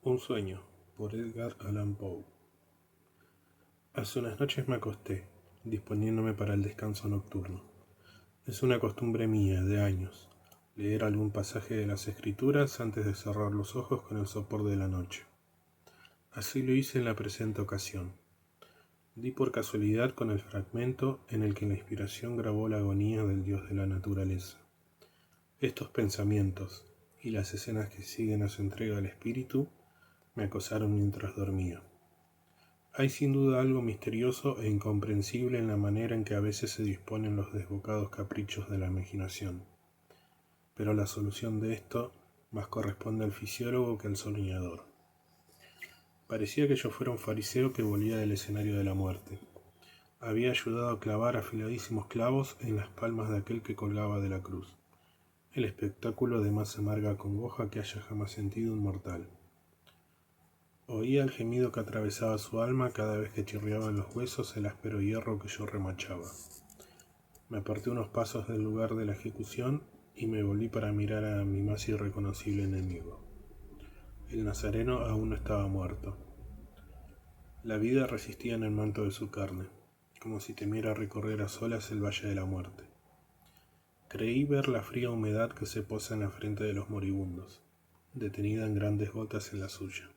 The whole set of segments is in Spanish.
Un sueño, por Edgar Allan Poe. Hace unas noches me acosté, disponiéndome para el descanso nocturno. Es una costumbre mía, de años, leer algún pasaje de las Escrituras antes de cerrar los ojos con el sopor de la noche. Así lo hice en la presente ocasión. Di por casualidad con el fragmento en el que la inspiración grabó la agonía del dios de la naturaleza. Estos pensamientos, y las escenas que siguen a su entrega al espíritu, me acosaron mientras dormía. Hay sin duda algo misterioso e incomprensible en la manera en que a veces se disponen los desbocados caprichos de la imaginación. Pero la solución de esto más corresponde al fisiólogo que al soñador. Parecía que yo fuera un fariseo que volvía del escenario de la muerte. Había ayudado a clavar afiladísimos clavos en las palmas de aquel que colgaba de la cruz. El espectáculo de más amarga congoja que haya jamás sentido un mortal. Oía el gemido que atravesaba su alma cada vez que chirriaban los huesos el áspero hierro que yo remachaba. Me aparté unos pasos del lugar de la ejecución y me volví para mirar a mi más irreconocible enemigo. El nazareno aún no estaba muerto. La vida resistía en el manto de su carne, como si temiera recorrer a solas el valle de la muerte. Creí ver la fría humedad que se posa en la frente de los moribundos, detenida en grandes gotas en la suya.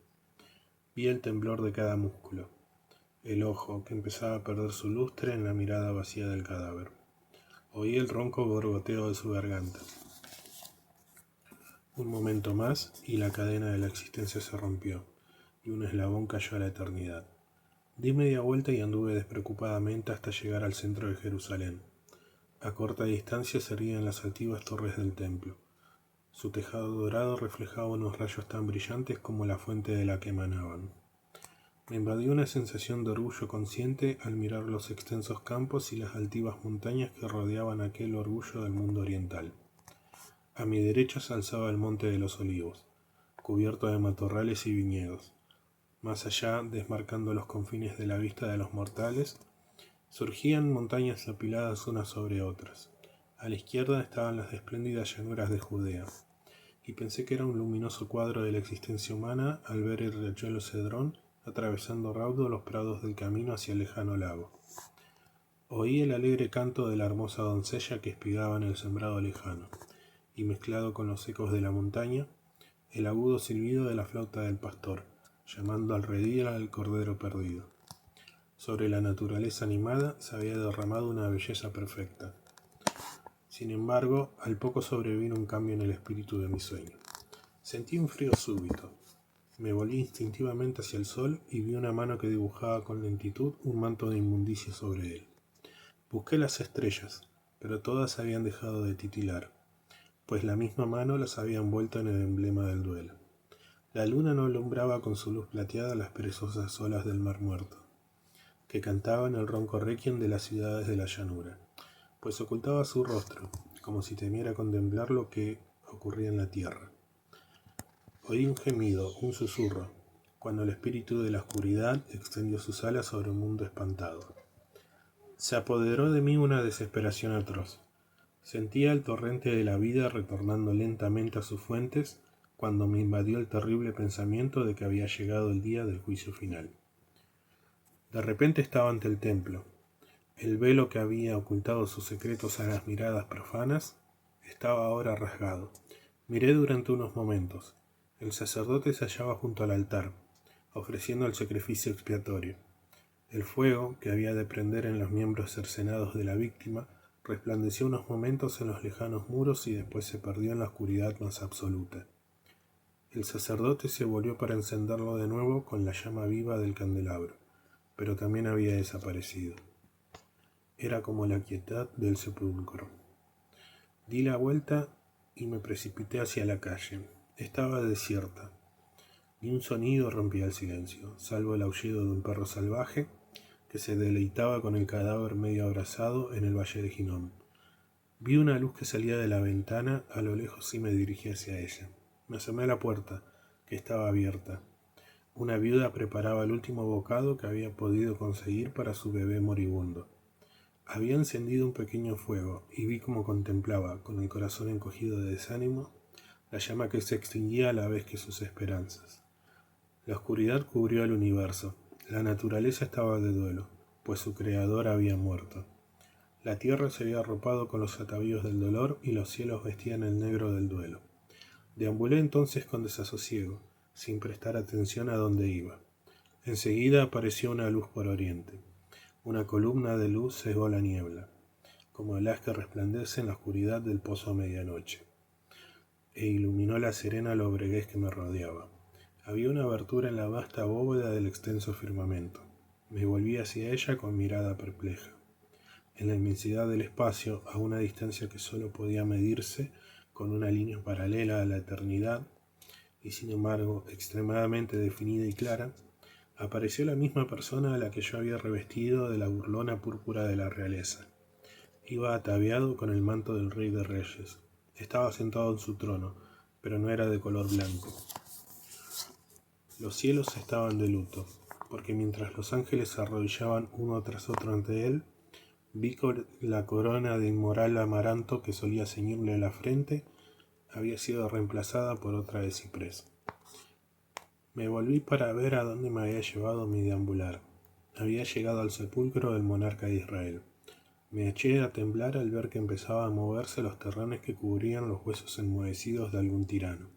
Vi el temblor de cada músculo, el ojo que empezaba a perder su lustre en la mirada vacía del cadáver. Oí el ronco gorgoteo de su garganta. Un momento más y la cadena de la existencia se rompió, y un eslabón cayó a la eternidad. Di media vuelta y anduve despreocupadamente hasta llegar al centro de Jerusalén. A corta distancia se erguían las altivas torres del templo. Su tejado dorado reflejaba unos rayos tan brillantes como la fuente de la que emanaban. Me invadió una sensación de orgullo consciente al mirar los extensos campos y las altivas montañas que rodeaban aquel orgullo del mundo oriental. A mi derecha se alzaba el monte de los Olivos, cubierto de matorrales y viñedos. Más allá, desmarcando los confines de la vista de los mortales, surgían montañas apiladas unas sobre otras. A la izquierda estaban las espléndidas llanuras de Judea, y pensé que era un luminoso cuadro de la existencia humana al ver el riachuelo Cedrón atravesando raudo los prados del camino hacia el lejano lago. Oí el alegre canto de la hermosa doncella que espigaba en el sembrado lejano, y mezclado con los ecos de la montaña, el agudo silbido de la flauta del pastor, llamando al redil al cordero perdido. Sobre la naturaleza animada se había derramado una belleza perfecta. Sin embargo, al poco sobrevino un cambio en el espíritu de mi sueño. Sentí un frío súbito. Me volví instintivamente hacia el sol y vi una mano que dibujaba con lentitud un manto de inmundicia sobre él. Busqué las estrellas, pero todas habían dejado de titilar, pues la misma mano las había envuelto en el emblema del duelo. La luna no alumbraba con su luz plateada las perezosas olas del mar muerto, que cantaban el ronco requiem de las ciudades de la llanura, pues ocultaba su rostro, como si temiera contemplar lo que ocurría en la tierra. Oí un gemido, un susurro, cuando el espíritu de la oscuridad extendió sus alas sobre un mundo espantado. Se apoderó de mí una desesperación atroz. Sentía el torrente de la vida retornando lentamente a sus fuentes cuando me invadió el terrible pensamiento de que había llegado el día del juicio final. De repente estaba ante el templo. El velo que había ocultado sus secretos a las miradas profanas estaba ahora rasgado. Miré durante unos momentos. El sacerdote se hallaba junto al altar, ofreciendo el sacrificio expiatorio. El fuego, que había de prender en los miembros cercenados de la víctima, resplandeció unos momentos en los lejanos muros y después se perdió en la oscuridad más absoluta. El sacerdote se volvió para encenderlo de nuevo con la llama viva del candelabro, pero también había desaparecido. Era como la quietad del sepulcro. Di la vuelta y me precipité hacia la calle. Estaba desierta. Ni un sonido rompía el silencio, salvo el aullido de un perro salvaje que se deleitaba con el cadáver medio abrazado en el valle de Hinnom. Vi una luz que salía de la ventana a lo lejos y me dirigí hacia ella. Me asomé a la puerta, que estaba abierta. Una viuda preparaba el último bocado que había podido conseguir para su bebé moribundo. Había encendido un pequeño fuego y vi cómo contemplaba, con el corazón encogido de desánimo, la llama que se extinguía a la vez que sus esperanzas. La oscuridad cubrió el universo. La naturaleza estaba de duelo, pues su creador había muerto. La tierra se había arropado con los atavíos del dolor y los cielos vestían el negro del duelo. Deambulé entonces con desasosiego, sin prestar atención a dónde iba. Enseguida apareció una luz por oriente. Una columna de luz cegó la niebla, como el haz que resplandece en la oscuridad del pozo a medianoche, e iluminó la serena lobreguez que me rodeaba. Había una abertura en la vasta bóveda del extenso firmamento. Me volví hacia ella con mirada perpleja. En la inmensidad del espacio, a una distancia que solo podía medirse con una línea paralela a la eternidad, y sin embargo extremadamente definida y clara, apareció la misma persona a la que yo había revestido de la burlona púrpura de la realeza. Iba ataviado con el manto del Rey de Reyes. Estaba sentado en su trono, pero no era de color blanco. Los cielos estaban de luto, porque mientras los ángeles se arrodillaban uno tras otro ante él, vi que la corona de inmoral amaranto que solía ceñirle la frente había sido reemplazada por otra de ciprés. Me volví para ver a dónde me había llevado mi deambular. Había llegado al sepulcro del monarca de Israel. Me eché a temblar al ver que empezaban a moverse los terrones que cubrían los huesos enmohecidos de algún tirano.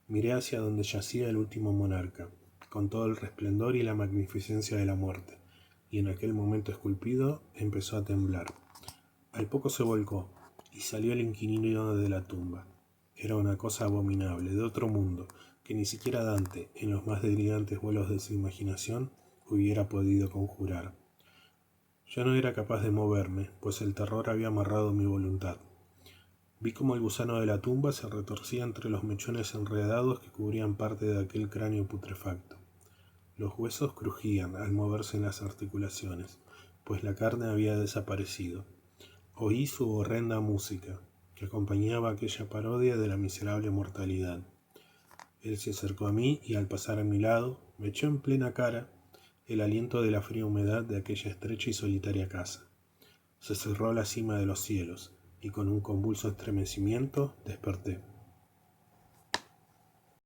Miré hacia donde yacía el último monarca, con todo el resplendor y la magnificencia de la muerte, y en aquel momento esculpido empezó a temblar. Al poco se volcó, y salió el inquilino de la tumba. Era una cosa abominable, de otro mundo, que ni siquiera Dante, en los más delirantes vuelos de su imaginación, hubiera podido conjurar. Yo no era capaz de moverme, pues el terror había amarrado mi voluntad. Vi como el gusano de la tumba se retorcía entre los mechones enredados que cubrían parte de aquel cráneo putrefacto. Los huesos crujían al moverse en las articulaciones, pues la carne había desaparecido. Oí su horrenda música, que acompañaba aquella parodia de la miserable mortalidad. Él se acercó a mí y al pasar a mi lado, me echó en plena cara el aliento de la fría humedad de aquella estrecha y solitaria casa. Se cerró la cima de los cielos, y con un convulso estremecimiento desperté.